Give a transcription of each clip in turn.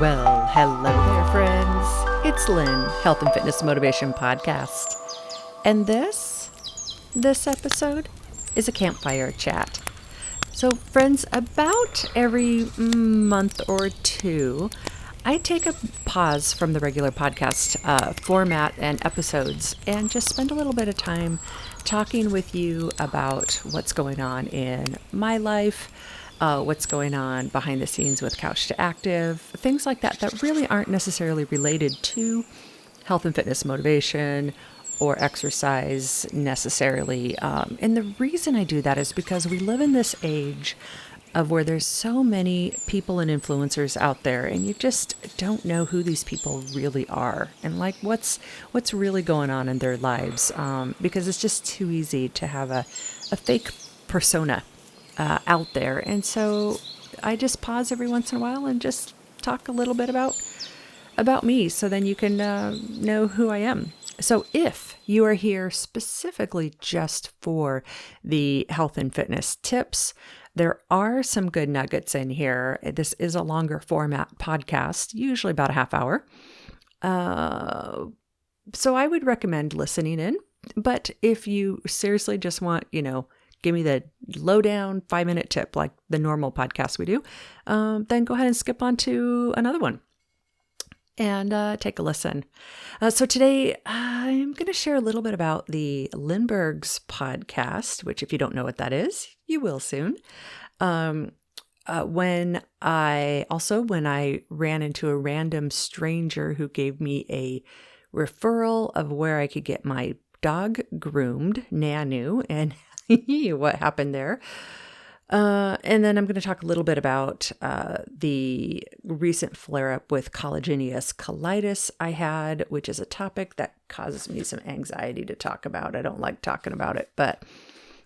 Well, hello there, friends. It's Lyn, Health and Fitness Motivation Podcast. And this episode is a Campfire Chat. So, friends, about every month or two, I take a pause from the regular podcast format and episodes and just spend a little bit of time talking with you about what's going on in my life, what's going on behind the scenes with Couch to Active, things like that that really aren't necessarily related to health and fitness motivation or exercise necessarily. And the reason I do that is because we live in this age of where there's so many people and influencers out there, and you just don't know who these people really are and like what's really going on in their lives, because it's just too easy to have a fake persona out there. And so I just pause every once in a while and just talk a little bit about me, so then you can know who I am. So if you are here specifically just for the health and fitness tips, there are some good nuggets in here. This is a longer format podcast, usually about a half hour. So I would recommend listening in. But if you seriously just want, give me the lowdown 5-minute tip like the normal podcast we do, then go ahead and skip on to another one and take a listen. So today I'm going to share a little bit about the Lindbergh's podcast, which if you don't know what that is, you will soon. When I ran into a random stranger who gave me a referral of where I could get my dog groomed, Nanu, and what happened there. And then I'm going to talk a little bit about the recent flare-up with collagenous colitis I had, which is a topic that causes me some anxiety to talk about. I don't like talking about it, but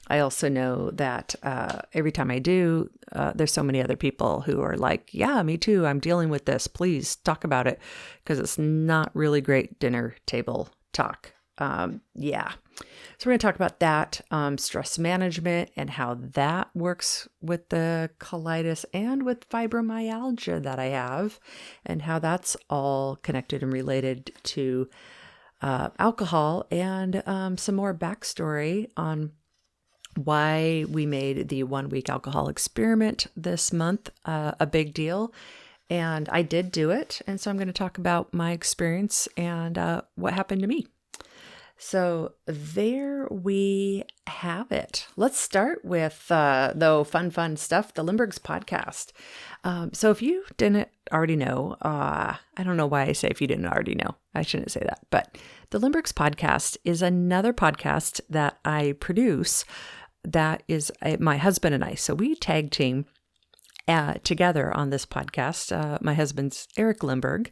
I also know that every time I do, there's so many other people who are like, yeah, me too. I'm dealing with this. Please talk about it, because it's not really great dinner table talk. So we're going to talk about that, stress management and how that works with the colitis and with fibromyalgia that I have, and how that's all connected and related to alcohol, and some more backstory on why we made the 1-week alcohol experiment this month a big deal. And I did do it. And so I'm going to talk about my experience and what happened to me. So there we have it. Let's start with, though, fun stuff, the Lindbergh's podcast. So if you didn't already know, I don't know why I say if you didn't already know. I shouldn't say that. But the Lindbergh's podcast is another podcast that I produce that is my husband and I. So we tag team together on this podcast. My husband's Eric Lindbergh.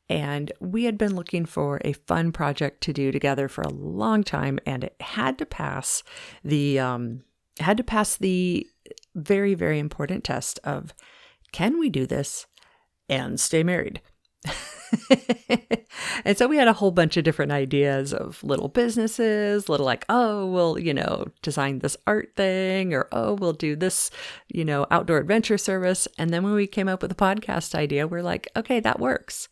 And we had been looking for a fun project to do together for a long time, and it had to pass the very, very important test of, can we do this and stay married? And so we had a whole bunch of different ideas of little businesses, little like, oh, we'll, design this art thing, or, oh, we'll do this, outdoor adventure service. And then when we came up with a podcast idea, we're like, okay, that works.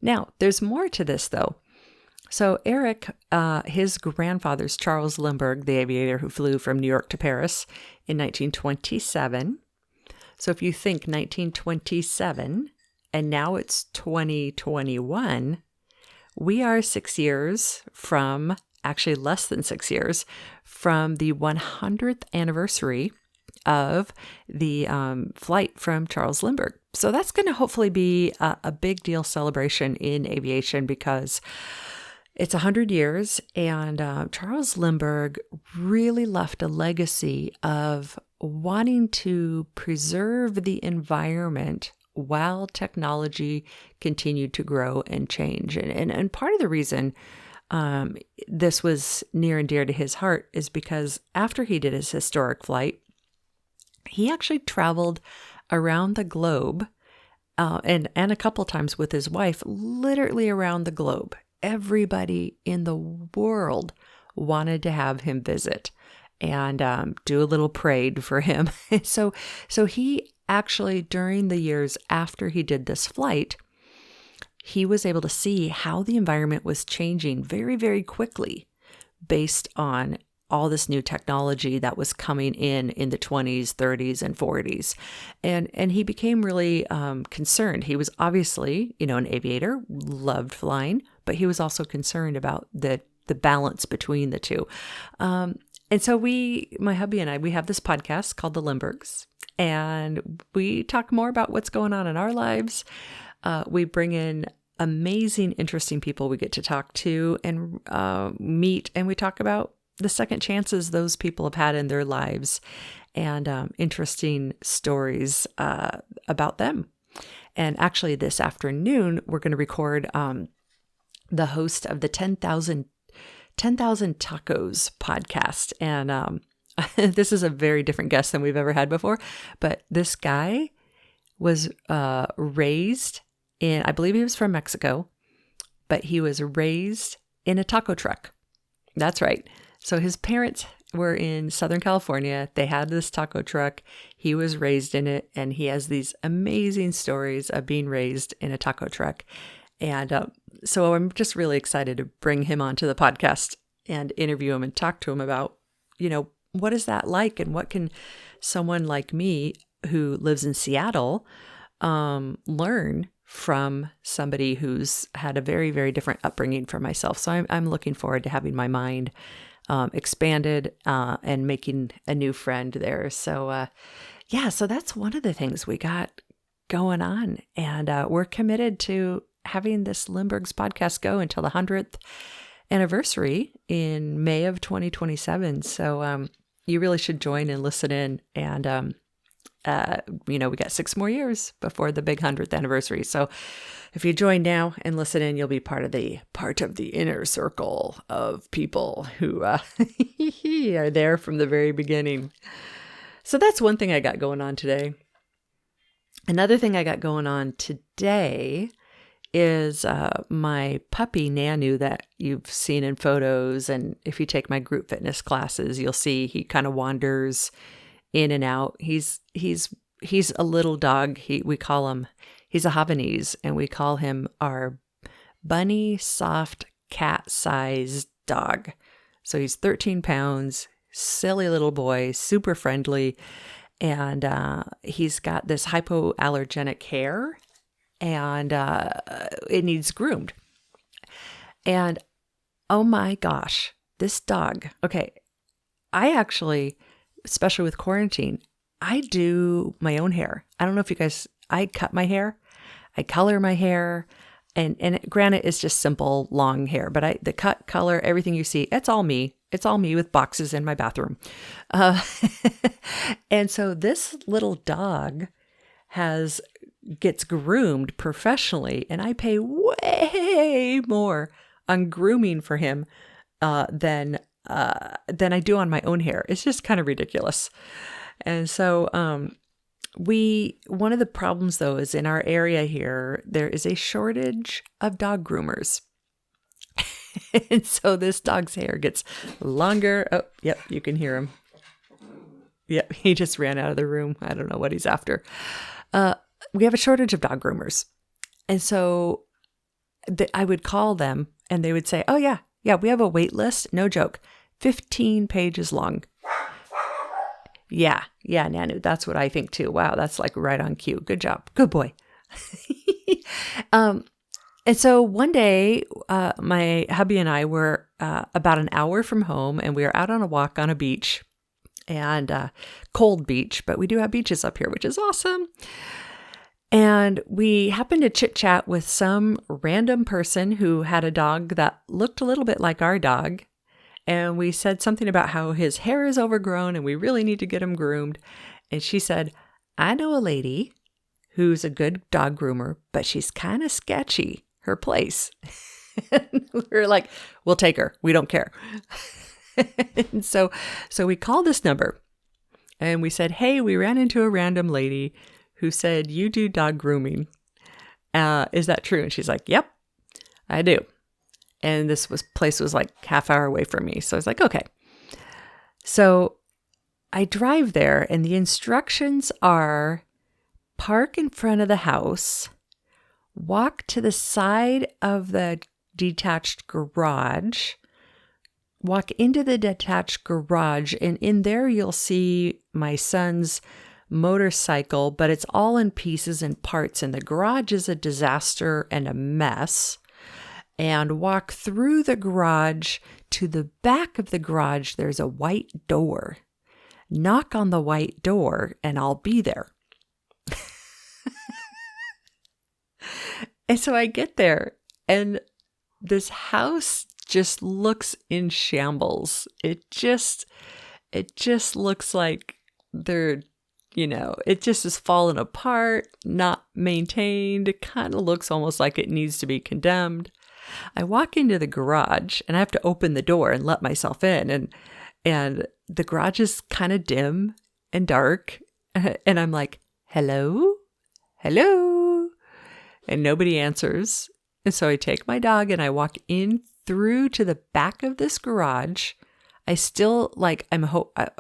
Now, there's more to this, though. So Eric, his grandfather's Charles Lindbergh, the aviator who flew from New York to Paris in 1927. So if you think 1927, and now it's 2021, we are 6 years from, actually less than 6 years, from the 100th anniversary of the flight from Charles Lindbergh. So that's going to hopefully be a big deal celebration in aviation, because it's 100 years, and Charles Lindbergh really left a legacy of wanting to preserve the environment while technology continued to grow and change. And part of the reason this was near and dear to his heart is because after he did his historic flight, he actually traveled around the globe, and a couple times with his wife, literally around the globe. Everybody in the world wanted to have him visit. and do a little parade for him. So he actually, during the years after he did this flight, he was able to see how the environment was changing very, very quickly based on all this new technology that was coming in the 20s, 30s, and 40s. And he became really concerned. He was obviously, an aviator, loved flying, but he was also concerned about the balance between the two. And so my hubby and I, we have this podcast called The Lindberghs, and we talk more about what's going on in our lives. We bring in amazing, interesting people we get to talk to and meet, and we talk about the second chances those people have had in their lives and interesting stories about them. And actually this afternoon, we're going to record the host of the 10,000 Tacos podcast. And this is a very different guest than we've ever had before. But this guy was raised I believe he was from Mexico, but he was raised in a taco truck. That's right. So his parents were in Southern California. They had this taco truck. He was raised in it, and he has these amazing stories of being raised in a taco truck. And so I'm just really excited to bring him onto the podcast and interview him and talk to him about, what is that like, and what can someone like me who lives in Seattle learn from somebody who's had a very, very different upbringing from myself. So I'm looking forward to having my mind expanded and making a new friend there. So so that's one of the things we got going on. And we're committed to having this Lindbergh's podcast go until the 100th anniversary in May of 2027. So you really should join and listen in. And we got 6 more years before the big 100th anniversary. So if you join now and listen in, you'll be part of the inner circle of people who are there from the very beginning. So that's one thing I got going on today. Another thing I got going on today is my puppy Nanu that you've seen in photos. And if you take my group fitness classes, you'll see he kind of wanders in and out. He's a little dog. We call him, he's a Havanese, and we call him our bunny soft cat-sized dog. So he's 13 pounds, silly little boy, super friendly, and he's got this hypoallergenic hair, and it needs groomed. And oh my gosh, this dog. Okay, I actually, especially with quarantine, I do my own hair. I don't know if you guys, I cut my hair, I color my hair, and granted, it's just simple, long hair, but the cut, color, everything you see, it's all me. It's all me with boxes in my bathroom. And so this little dog gets groomed professionally, and I pay way more on grooming for him than I do on my own hair. It's just kind of ridiculous. And so one of the problems though is in our area here, there is a shortage of dog groomers. And so this dog's hair gets longer. Oh, yep, you can hear him. Yep, he just ran out of the room. I don't know what he's after. We have a shortage of dog groomers. And so I would call them and they would say, oh yeah, we have a wait list. No joke. 15 pages long. Yeah, Nanu, that's what I think too. Wow, that's like right on cue. Good job. Good boy. And so one day, my hubby and I were about an hour from home, and we were out on a walk on a beach, and cold beach, but we do have beaches up here, which is awesome. And we happened to chit chat with some random person who had a dog that looked a little bit like our dog. And we said something about how his hair is overgrown and we really need to get him groomed. And she said, I know a lady who's a good dog groomer, but she's kind of sketchy, her place. And we were like, we'll take her. We don't care. And so we called this number and we said, hey, we ran into a random lady who said, you do dog grooming. Is that true? And she's like, yep, I do. And this place was like half hour away from me. So I was like, okay. So I drive there, and the instructions are park in front of the house, walk to the side of the detached garage, walk into the detached garage, and in there you'll see my son's motorcycle, but it's all in pieces and parts, and the garage is a disaster and a mess. And walk through the garage to the back of the garage. There's a white door. Knock on the white door and I'll be there. And so I get there, and this house just looks in shambles. It just looks like it just is fallen apart, not maintained. It kind of looks almost like it needs to be condemned. I walk into the garage, and I have to open the door and let myself in, and the garage is kind of dim and dark, and I'm like, hello? And nobody answers. And so I take my dog and I walk in through to the back of this garage. I still I'm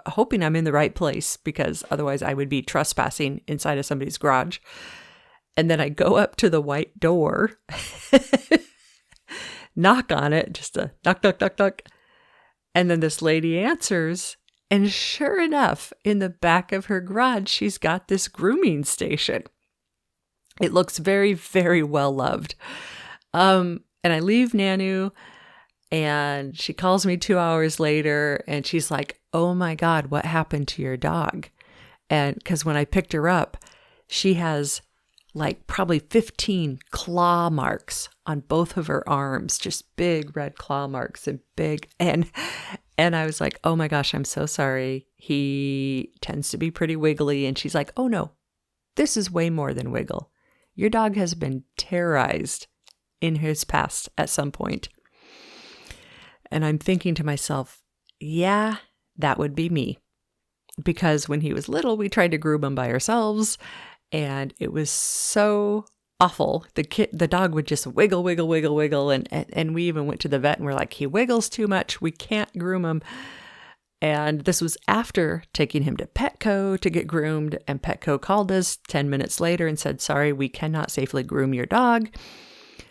hoping I'm in the right place, because otherwise I would be trespassing inside of somebody's garage. And then I go up to the white door, knock on it, just a knock, knock, knock, knock. And then this lady answers. And sure enough, in the back of her garage, she's got this grooming station. It looks very, very well loved. And I leave Nanu, and she calls me 2 hours later, and she's like, oh my God, what happened to your dog? And because when I picked her up, she has probably 15 claw marks on both of her arms, just big red claw marks and big. And I was like, oh my gosh, I'm so sorry. He tends to be pretty wiggly. And she's like, oh no, this is way more than wiggle. Your dog has been terrorized in his past at some point. And I'm thinking to myself, yeah, that would be me. Because when he was little, we tried to groom him by ourselves, and it was so awful. The dog would just wiggle, wiggle, wiggle, wiggle. And we even went to the vet and we're like, he wiggles too much. We can't groom him. And this was after taking him to Petco to get groomed. And Petco called us 10 minutes later and said, sorry, we cannot safely groom your dog.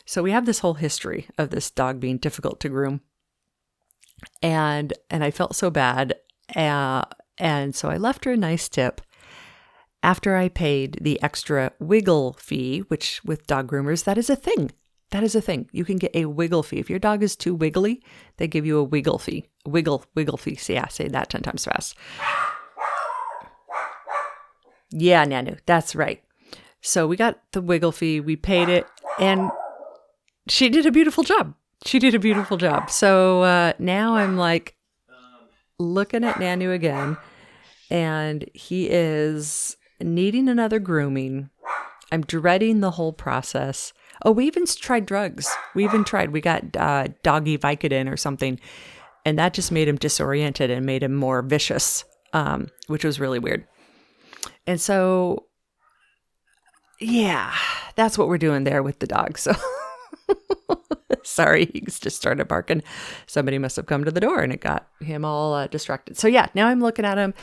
So we have this whole history of this dog being difficult to groom. And I felt so bad. And so I left her a nice tip after I paid the extra wiggle fee, which with dog groomers, that is a thing. That is a thing. You can get a wiggle fee. If your dog is too wiggly, they give you a wiggle fee. Wiggle fee. So yeah, say that 10 times fast. Yeah, Nanu, that's right. So we got the wiggle fee, we paid it, and she did a beautiful job. So now I'm looking at Nanu again, and he is needing another grooming. I'm dreading the whole process. Oh, we even tried drugs. We got doggy Vicodin or something, and that just made him disoriented and made him more vicious, which was really weird. And so, yeah, that's what we're doing there with the dog. So sorry, he just started barking. Somebody must have come to the door and it got him all distracted. So yeah, now I'm looking at him.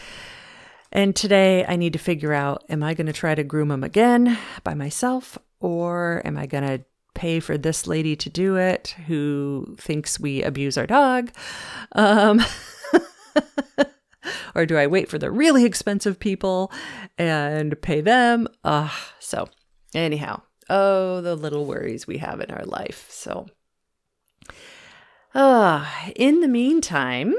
And today I need to figure out, am I going to try to groom him again by myself, or am I going to pay for this lady to do it who thinks we abuse our dog? Or do I wait for the really expensive people and pay them? So anyhow, the little worries we have in our life. So in the meantime,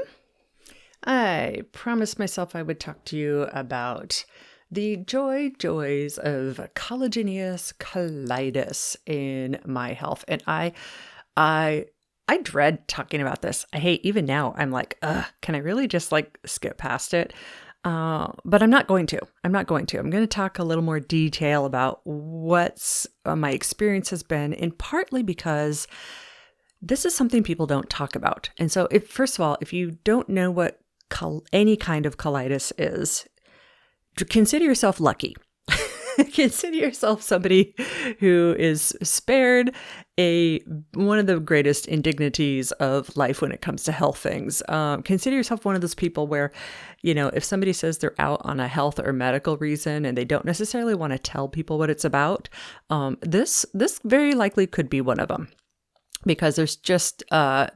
I promised myself I would talk to you about the joys of collagenous colitis in my health. And I dread talking about this. I hate, even now, I'm like, can I really just skip past it? But I'm not going to. I'm going to talk a little more detail about what's my experience has been, and partly because this is something people don't talk about. And so first of all, if you don't know what any kind of colitis is, consider yourself lucky. Consider yourself somebody who is spared one of the greatest indignities of life when it comes to health things. Consider yourself one of those people where, if somebody says they're out on a health or medical reason and they don't necessarily want to tell people what it's about, this very likely could be one of them, because it's just I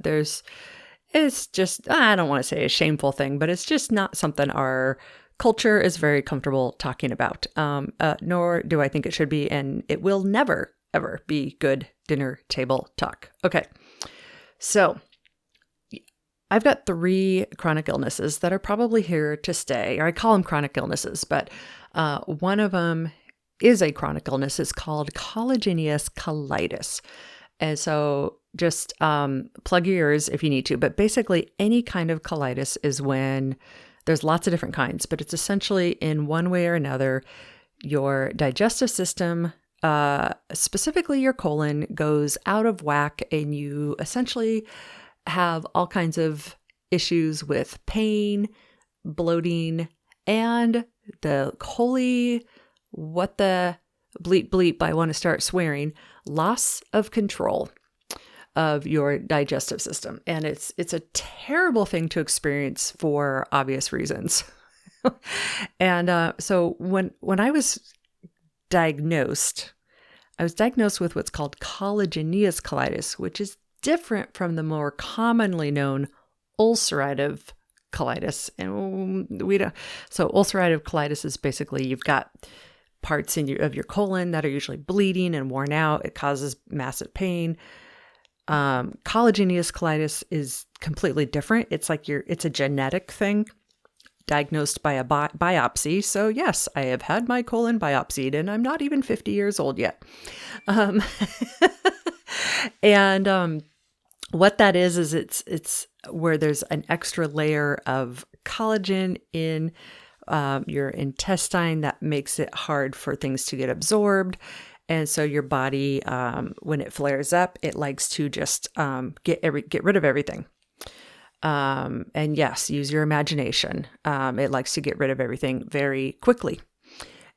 don't want to say a shameful thing, but it's just not something our culture is very comfortable talking about. Nor do I think it should be, and it will never ever be good dinner table talk. Okay. So I've got 3 chronic illnesses that are probably here to stay, or I call them chronic illnesses, but one of them is a chronic illness. It's called collagenous colitis. And so just plug your ears if you need to, but basically any kind of colitis is when there's lots of different kinds, but it's essentially in one way or another, your digestive system, specifically your colon, goes out of whack, and you essentially have all kinds of issues with pain, bloating, and the holy, what the bleep bleep, I want to start swearing, loss of control of your digestive system. And it's a terrible thing to experience for obvious reasons. And so when I was diagnosed with what's called collagenous colitis, which is different from the more commonly known ulcerative colitis. And so ulcerative colitis is basically you've got parts of your colon that are usually bleeding and worn out. It causes massive pain. Collagenous colitis is completely different. It's like it's a genetic thing diagnosed by a biopsy. So yes, I have had my colon biopsied, and I'm not even 50 years old yet. And what that is it's where there's an extra layer of collagen in your intestine that makes it hard for things to get absorbed. And so your body, when it flares up, it likes to just get rid of everything. And yes, use your imagination. It likes to get rid of everything very quickly.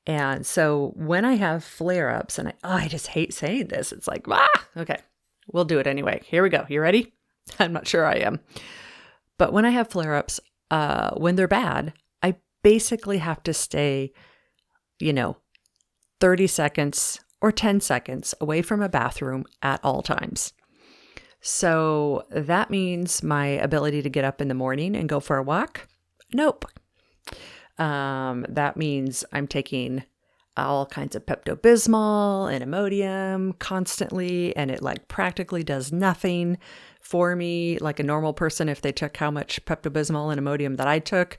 And so when I have flare-ups, and I just hate saying this, it's like, okay, we'll do it anyway. Here we go. You ready? I'm not sure I am. But when I have flare-ups, when they're bad, I basically have to stay, 30 seconds or 10 seconds away from a bathroom at all times. So that means my ability to get up in the morning and go for a walk? Nope. That means I'm taking all kinds of Pepto-Bismol and Imodium constantly, and it practically does nothing for me. Like a normal person, if they took how much Pepto-Bismol and Imodium that I took,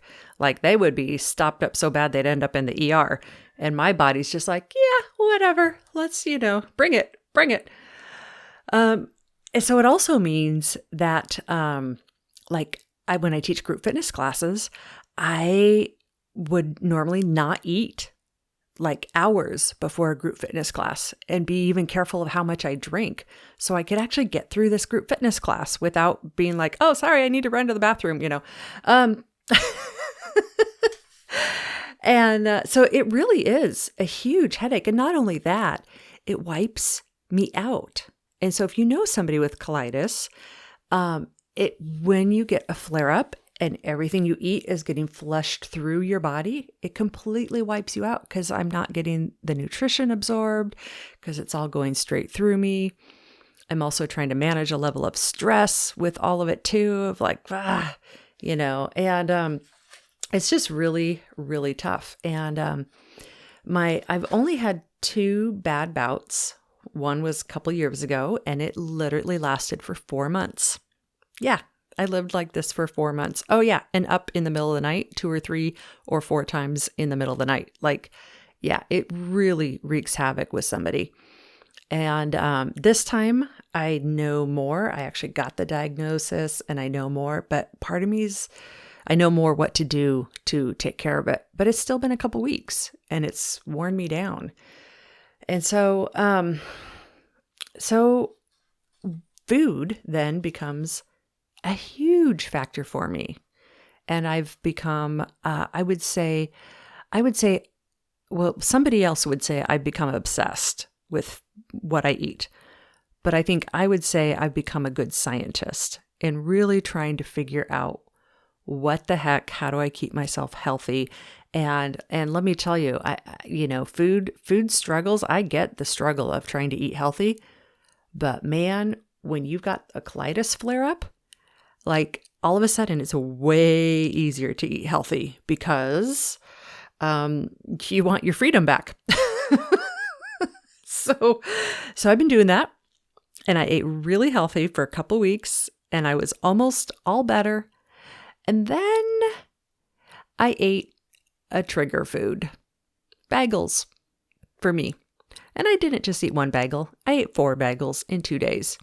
they would be stopped up so bad they'd end up in the ER. And my body's just like, yeah, whatever. Let's, bring it. And so it also means that, when I teach group fitness classes, I would normally not eat hours before a group fitness class and be even careful of how much I drink. So I could actually get through this group fitness class without being like, oh, sorry, I need to run to the bathroom, And so it really is a huge headache. And not only that, it wipes me out. And so if you know somebody with colitis, when you get a flare up and everything you eat is getting flushed through your body, it completely wipes you out because I'm not getting the nutrition absorbed because it's all going straight through me. I'm also trying to manage a level of stress with all of it too, of and it's just really, really tough. And I've only had 2 bad bouts. One was a couple years ago, and it literally lasted for 4 months. Yeah, I lived like this for 4 months. Oh yeah, and up in the middle of the night, 2 or 3 or 4 times in the middle of the night. It really wreaks havoc with somebody. And this time I know more. I actually got the diagnosis and I know more, but part of me I know more what to do to take care of it, but it's still been a couple weeks and it's worn me down. And so, food then becomes a huge factor for me. And I've become, I would say, well, somebody else would say I've become obsessed with what I eat. But I think I would say I've become a good scientist in really trying to figure out what the heck, how do I keep myself healthy? And let me tell you, food struggles, I get the struggle of trying to eat healthy, but man, when you've got a colitis flare up, like all of a sudden it's way easier to eat healthy because you want your freedom back. So I've been doing that, and I ate really healthy for a couple weeks, and I was almost all better. And then I ate a trigger food, bagels, for me. And I didn't just eat one bagel. I ate 4 bagels in 2 days,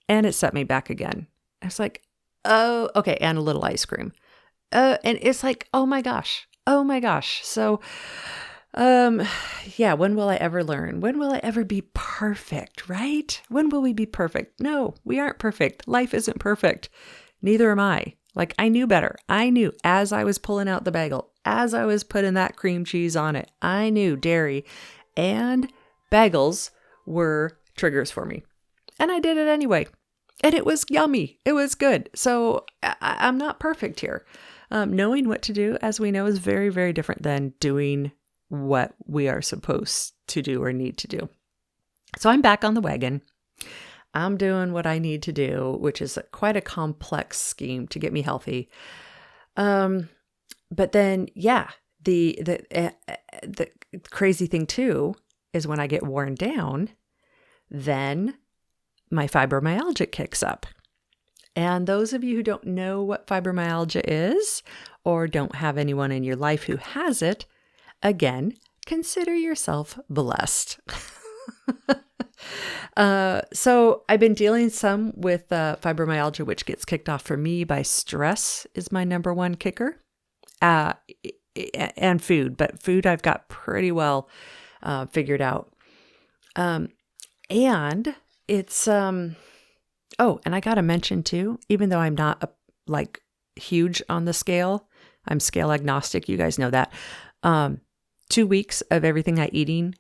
and it set me back again. I was like, oh, okay, and a little ice cream. And it's like, oh my gosh. So, yeah, when will I ever learn? When will I ever be perfect, right? When will we be perfect? No, we aren't perfect. Life isn't perfect. Neither am I. Like, I knew better. I knew as I was pulling out the bagel, as I was putting that cream cheese on it, I knew dairy and bagels were triggers for me. And I did it anyway. And it was yummy. It was good. So I'm not perfect here. Knowing what to do, as we know, is very, very different than doing what we are supposed to do or need to do. So I'm back on the wagon. I'm doing what I need to do, which is quite a complex scheme to get me healthy. But then, yeah, the crazy thing too is when I get worn down, then my fibromyalgia kicks up. And those of you who don't know what fibromyalgia is, or don't have anyone in your life who has it, again, consider yourself blessed. So I've been dealing some with fibromyalgia, which gets kicked off for me by stress is my number one kicker, and food. But food I've got pretty well figured out. And it's oh, and I got to mention too, even though I'm not like huge on the scale, I'm scale agnostic. You guys know that. 2 weeks of everything I eating.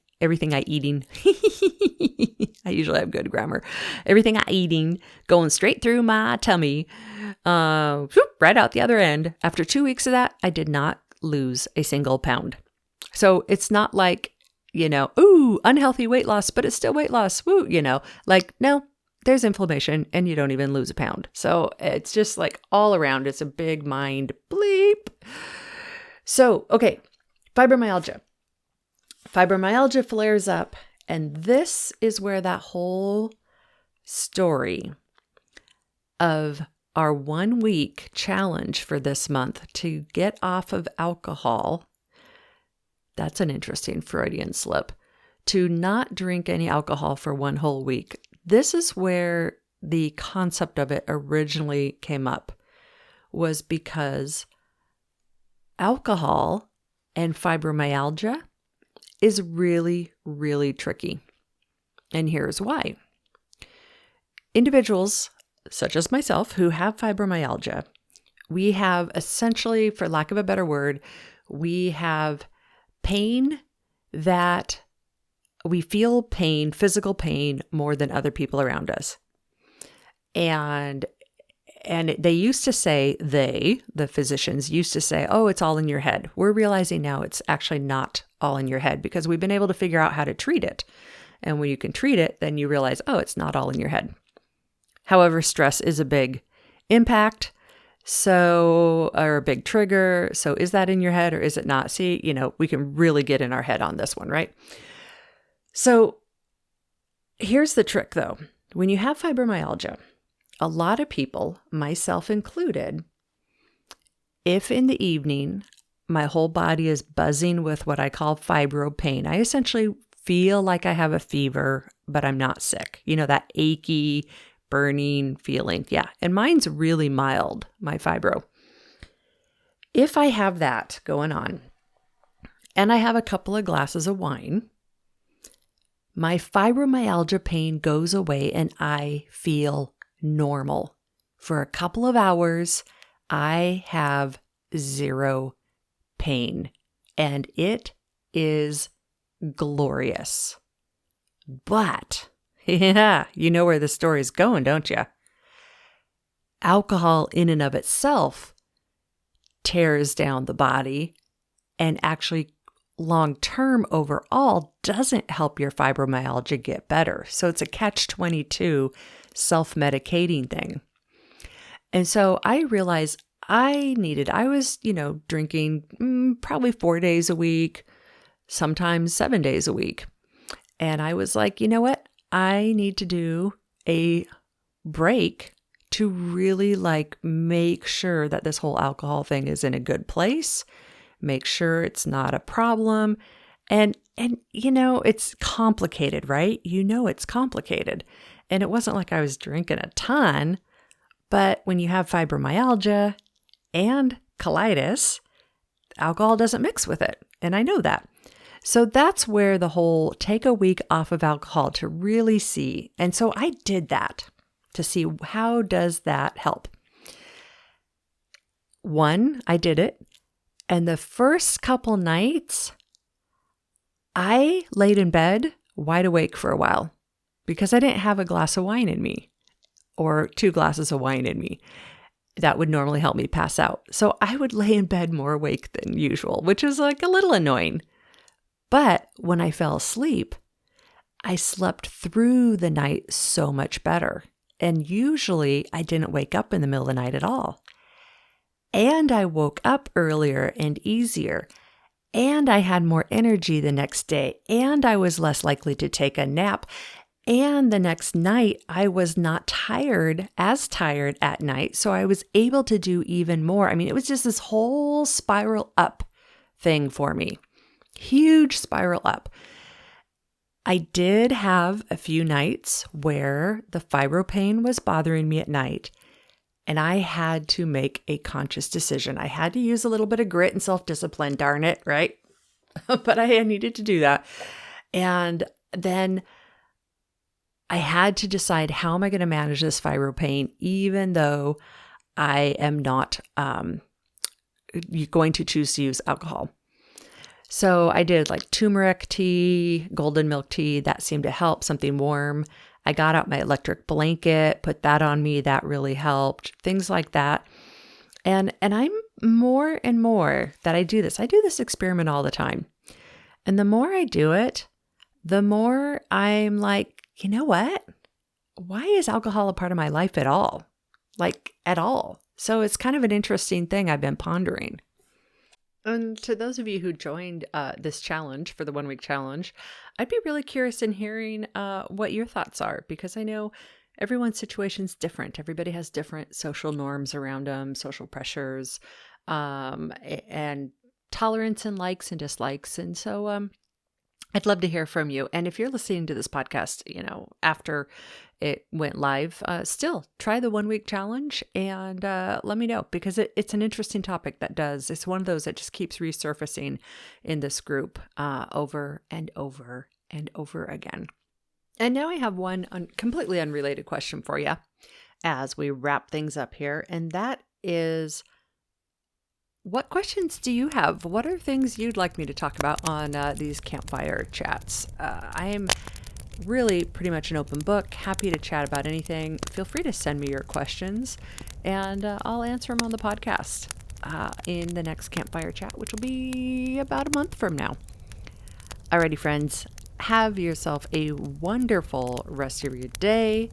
I usually have good grammar. Everything I eating going straight through my tummy, right out the other end. After 2 weeks of that, I did not lose a single pound. So it's not like, ooh, unhealthy weight loss, but it's still weight loss. Woo, like, no, there's inflammation and you don't even lose a pound. So it's just like all around. It's a big mind bleep. So, okay, fibromyalgia. Fibromyalgia flares up, and this is where that whole story of our 1 week challenge for this month to get off of alcohol, that's an interesting Freudian slip, to not drink any alcohol for 1 whole week. This is where the concept of it originally came up, was because alcohol and fibromyalgia is really, really tricky. And here's why. Individuals such as myself who have fibromyalgia, we have essentially, for lack of a better word, we have pain that we feel pain, physical pain, more than other people around us. And they used to say, the physicians used to say, oh, it's all in your head. We're realizing now it's actually not all in your head because we've been able to figure out how to treat it. And when you can treat it, then you realize, oh, it's not all in your head. However, stress is a big impact, or a big trigger. So is that in your head or is it not? See, we can really get in our head on this one, right? So here's the trick though. When you have fibromyalgia, a lot of people, myself included, if in the evening my whole body is buzzing with what I call fibro pain, I essentially feel like I have a fever, but I'm not sick. That achy, burning feeling. Yeah. And mine's really mild, my fibro. If I have that going on and I have a couple of glasses of wine, my fibromyalgia pain goes away and I feel normal. For a couple of hours, I have 0 pain, and it is glorious. But Yeah, you know where the story's going, don't you? Alcohol in and of itself tears down the body and actually long-term overall doesn't help your fibromyalgia get better. So it's a catch-22 self-medicating thing. And so I realized I was, drinking probably 4 days a week, sometimes 7 days a week. And I was like, you know what? I need to do a break to really make sure that this whole alcohol thing is in a good place, make sure it's not a problem. And it's complicated, right? It's complicated. And it wasn't like I was drinking a ton, but when you have fibromyalgia and colitis, alcohol doesn't mix with it. And I know that. So that's where the whole take a week off of alcohol to really see. And so I did that to see how does that help. One, I did it. And the first couple nights, I laid in bed wide awake for a while because I didn't have a glass of wine in me or 2 glasses of wine in me. That would normally help me pass out. So I would lay in bed more awake than usual, which is a little annoying. But when I fell asleep, I slept through the night so much better. And usually I didn't wake up in the middle of the night at all. And I woke up earlier and easier. And I had more energy the next day. And I was less likely to take a nap. And the next night, I was not as tired at night. So I was able to do even more. I mean, it was just this whole spiral up thing for me. Huge spiral up. I did have a few nights where the fibro pain was bothering me at night, and I had to make a conscious decision. I had to use a little bit of grit and self-discipline, darn it, right? But I needed to do that. And then I had to decide, how am I going to manage this fibro pain, even though I am not going to choose to use alcohol. So I did turmeric tea, golden milk tea. That seemed to help, something warm. I got out my electric blanket, put that on me. That really helped. Things like that. And I'm more and more that I do this. I do this experiment all the time. And the more I do it, the more I'm like, you know what? Why is alcohol a part of my life at all? At all. So it's kind of an interesting thing I've been pondering. And to those of you who joined this challenge for the 1 week challenge, I'd be really curious in hearing what your thoughts are, because I know everyone's situation is different. Everybody has different social norms around them, social pressures, and tolerance and likes and dislikes. And so I'd love to hear from you. And if you're listening to this podcast, after it went live, still try the 1 week challenge and let me know, because it's an interesting topic it's one of those that just keeps resurfacing in this group over and over and over again. And now I have one completely unrelated question for you as we wrap things up here. And that is, what questions do you have? What are things you'd like me to talk about on these Campfire Chats? I am really pretty much an open book, happy to chat about anything. Feel free to send me your questions, and I'll answer them on the podcast in the next Campfire Chat, which will be about a month from now. Alrighty, friends, have yourself a wonderful rest of your day.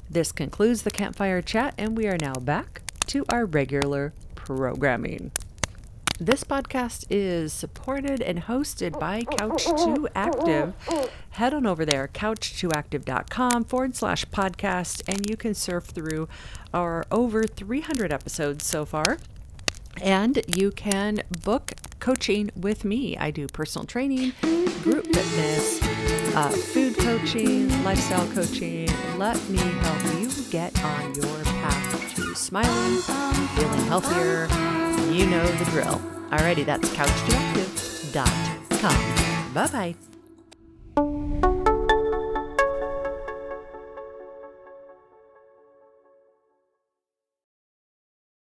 This concludes the Campfire Chat, and we are now back to our regular programming. This podcast is supported and hosted by Couch2Active. Head on over there, couch2active.com/podcast, and you can surf through our over 300 episodes so far. And you can book coaching with me. I do personal training, group fitness, food coaching, lifestyle coaching. Let me help you get on your path to smiling, feeling healthier. You know the drill. Alrighty, that's couch2active.com. Bye-bye.